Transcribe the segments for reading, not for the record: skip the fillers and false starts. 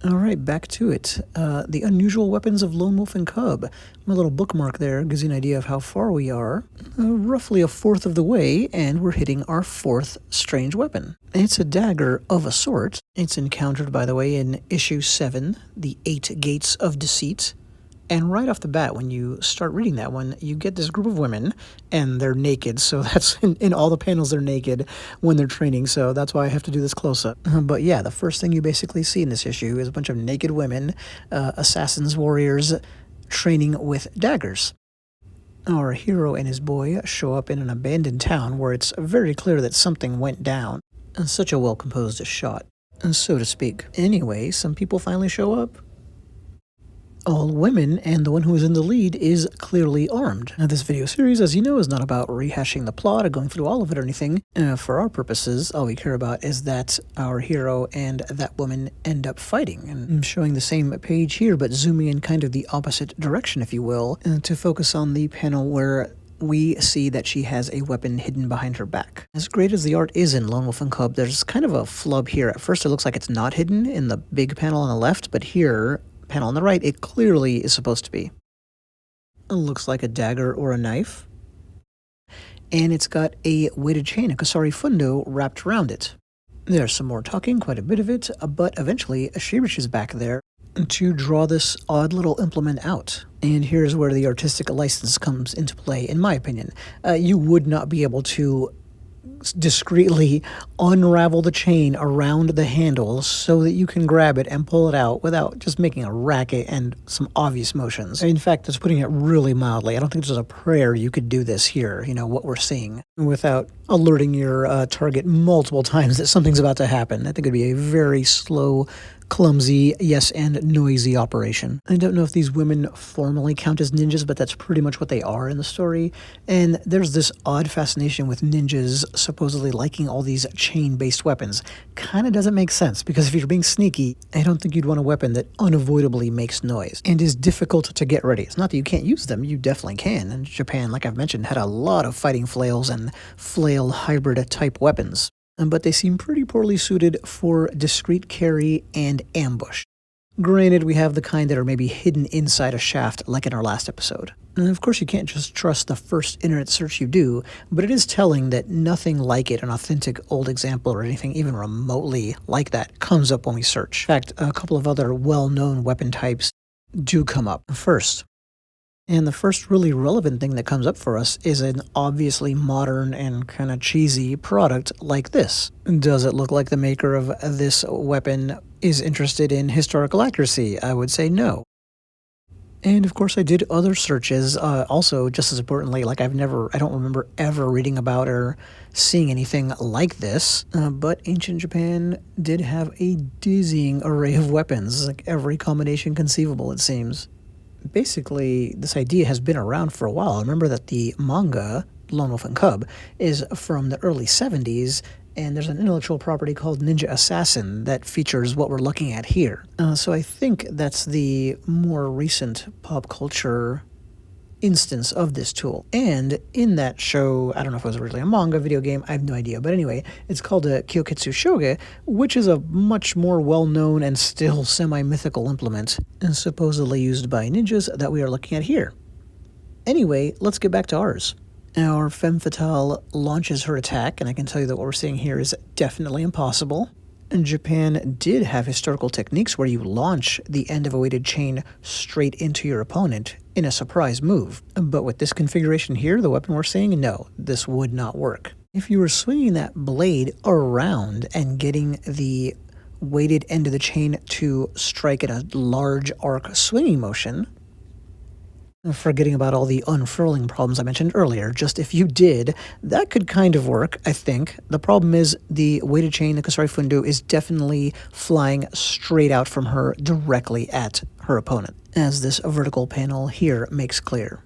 Alright, back to it. The unusual weapons of Lone Wolf and Cub. My little bookmark there gives you an idea of how far we are. Roughly a fourth of the way, and we're hitting our fourth strange weapon. It's a dagger of a sort. It's encountered, by the way, in issue 7, The 8 Gates of Deceit. And right off the bat, when you start reading that one, you get this group of women, and they're naked. So that's in all the panels, they're naked when they're training. So that's why I have to do this close up. But yeah, the first thing you basically see in this issue is a bunch of naked women, assassins, warriors, training with daggers. Our hero and his boy show up in an abandoned town where it's very clear that something went down. Such a well-composed shot, so to speak. Anyway, some people finally show up. All women, and the one who is in the lead is clearly armed. Now, this video series, as you know, is not about rehashing the plot or going through all of it or anything. For our purposes, all we care about is that our hero and that woman end up fighting. And I'm showing the same page here, but zooming in kind of the opposite direction, if you will, to focus on the panel where we see that she has a weapon hidden behind her back. As great as the art is in Lone Wolf and Cub, there's kind of a flub here. At first, it looks like it's not hidden in the big panel on the left, but here, panel on the right, it clearly is supposed to be. It looks like a dagger or a knife. And it's got a weighted chain, a Kusari Fundo, wrapped around it. There's some more talking, quite a bit of it, but eventually she reaches back there to draw this odd little implement out. And here's where the artistic license comes into play, in my opinion. You would not be able to discreetly unravel the chain around the handle so that you can grab it and pull it out without just making a racket and some obvious motions. In fact, that's putting it really mildly. I don't think there's a prayer you could do this here, what we're seeing, without alerting your target multiple times that something's about to happen. I think it'd be a very slow, clumsy, yes, and noisy operation. I don't know if these women formally count as ninjas, but that's pretty much what they are in the story. And there's this odd fascination with ninjas supposedly liking all these chain-based weapons. Kind of doesn't make sense, because if you're being sneaky, I don't think you'd want a weapon that unavoidably makes noise and is difficult to get ready. It's not that you can't use them, you definitely can. And Japan, like I've mentioned, had a lot of fighting flails and flail hybrid type weapons. But they seem pretty poorly suited for discreet carry and ambush. Granted, we have the kind that are maybe hidden inside a shaft, like in our last episode. And of course, you can't just trust the first internet search you do, but it is telling that nothing like it, an authentic old example or anything even remotely like that, comes up when we search. In fact, a couple of other well-known weapon types do come up first. And the first really relevant thing that comes up for us is an obviously modern and kind of cheesy product like this. Does it look like the maker of this weapon is interested in historical accuracy? I would say no. And of course I did other searches, also just as importantly, like I don't remember ever reading about or seeing anything like this, but ancient Japan did have a dizzying array of weapons, like every combination conceivable, it seems. Basically, this idea has been around for a while. I remember that the manga, Lone Wolf and Cub, is from the early 70s, and there's an intellectual property called Ninja Assassin that features what we're looking at here. So I think that's the more recent pop culture instance of this tool. And in that show, I don't know if it was originally a manga, video game, I have no idea, but anyway, it's called a Kyoketsu Shoge, which is a much more well-known and still semi-mythical implement, and supposedly used by ninjas that we are looking at here. Anyway, let's get back to ours. Our femme fatale launches her attack, and I can tell you that what we're seeing here is definitely impossible. And Japan did have historical techniques where you launch the end of a weighted chain straight into your opponent in a surprise move. But with this configuration here, the weapon we're seeing, no, this would not work. If you were swinging that blade around and getting the weighted end of the chain to strike at a large arc swinging motion, forgetting about all the unfurling problems I mentioned earlier, just if you did, that could kind of work, I think. The problem is the weighted chain, the Kusari Fundo, is definitely flying straight out from her directly at her opponent, as this vertical panel here makes clear.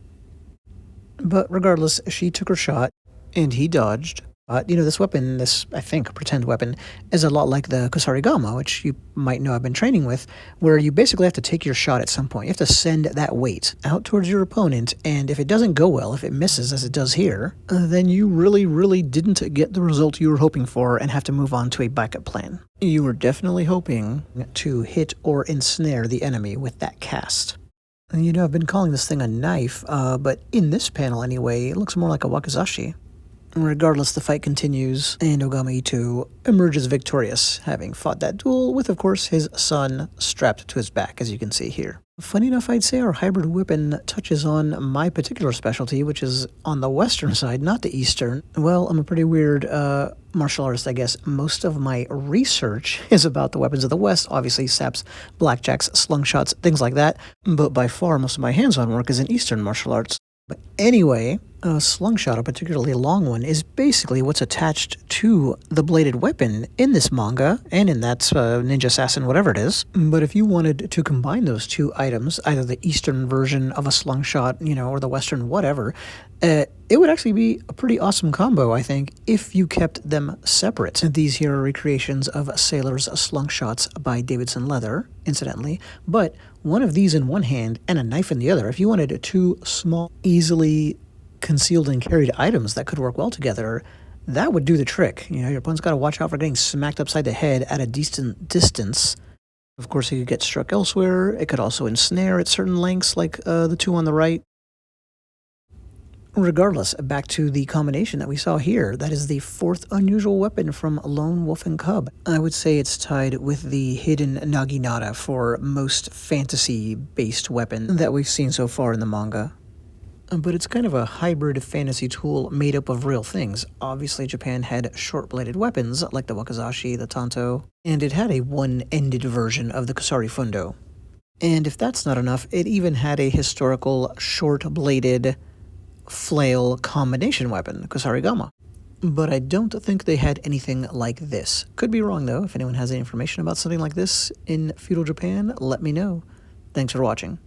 But regardless, she took her shot, and he dodged. This weapon, this, I think, pretend weapon, is a lot like the Kusarigama, which you might know I've been training with, where you basically have to take your shot at some point. You have to send that weight out towards your opponent, and if it doesn't go well, if it misses as it does here, then you really, really didn't get the result you were hoping for and have to move on to a backup plan. You were definitely hoping to hit or ensnare the enemy with that cast. I've been calling this thing a knife, but in this panel anyway, it looks more like a wakizashi. Regardless, the fight continues, and Ogama Itto emerges victorious, having fought that duel with, of course, his son strapped to his back, as you can see here. Funny enough, I'd say our hybrid weapon touches on my particular specialty, which is on the Western side, not the Eastern. Well, I'm a pretty weird martial artist, I guess. Most of my research is about the weapons of the West, obviously saps, blackjacks, slingshots, things like that, but by far most of my hands-on work is in Eastern martial arts. But anyway, a slingshot, a particularly long one, is basically what's attached to the bladed weapon in this manga, and in that Ninja Assassin, whatever it is. But if you wanted to combine those two items, either the Eastern version of a slingshot, or the Western whatever, it would actually be a pretty awesome combo, I think, if you kept them separate. These here are recreations of Sailor's Slingshots by Davidson Leather, incidentally, but one of these in one hand and a knife in the other. If you wanted two small, easily concealed and carried items that could work well together, that would do the trick. Your opponent's got to watch out for getting smacked upside the head at a decent distance. Of course, it could get struck elsewhere. It could also ensnare at certain lengths, like the two on the right. Regardless, back to the combination that we saw here. That is the fourth unusual weapon from Lone Wolf and Cub. I would say it's tied with the hidden Naginata for most fantasy-based weapon that we've seen so far in the manga. But it's kind of a hybrid fantasy tool made up of real things. Obviously, Japan had short-bladed weapons, like the wakizashi, the tanto, and it had a one-ended version of the kusari fundo. And if that's not enough, it even had a historical short-bladed flail combination weapon, Kusarigama. But I don't think they had anything like this. Could be wrong, though. If anyone has any information about something like this in feudal Japan, let me know. Thanks for watching.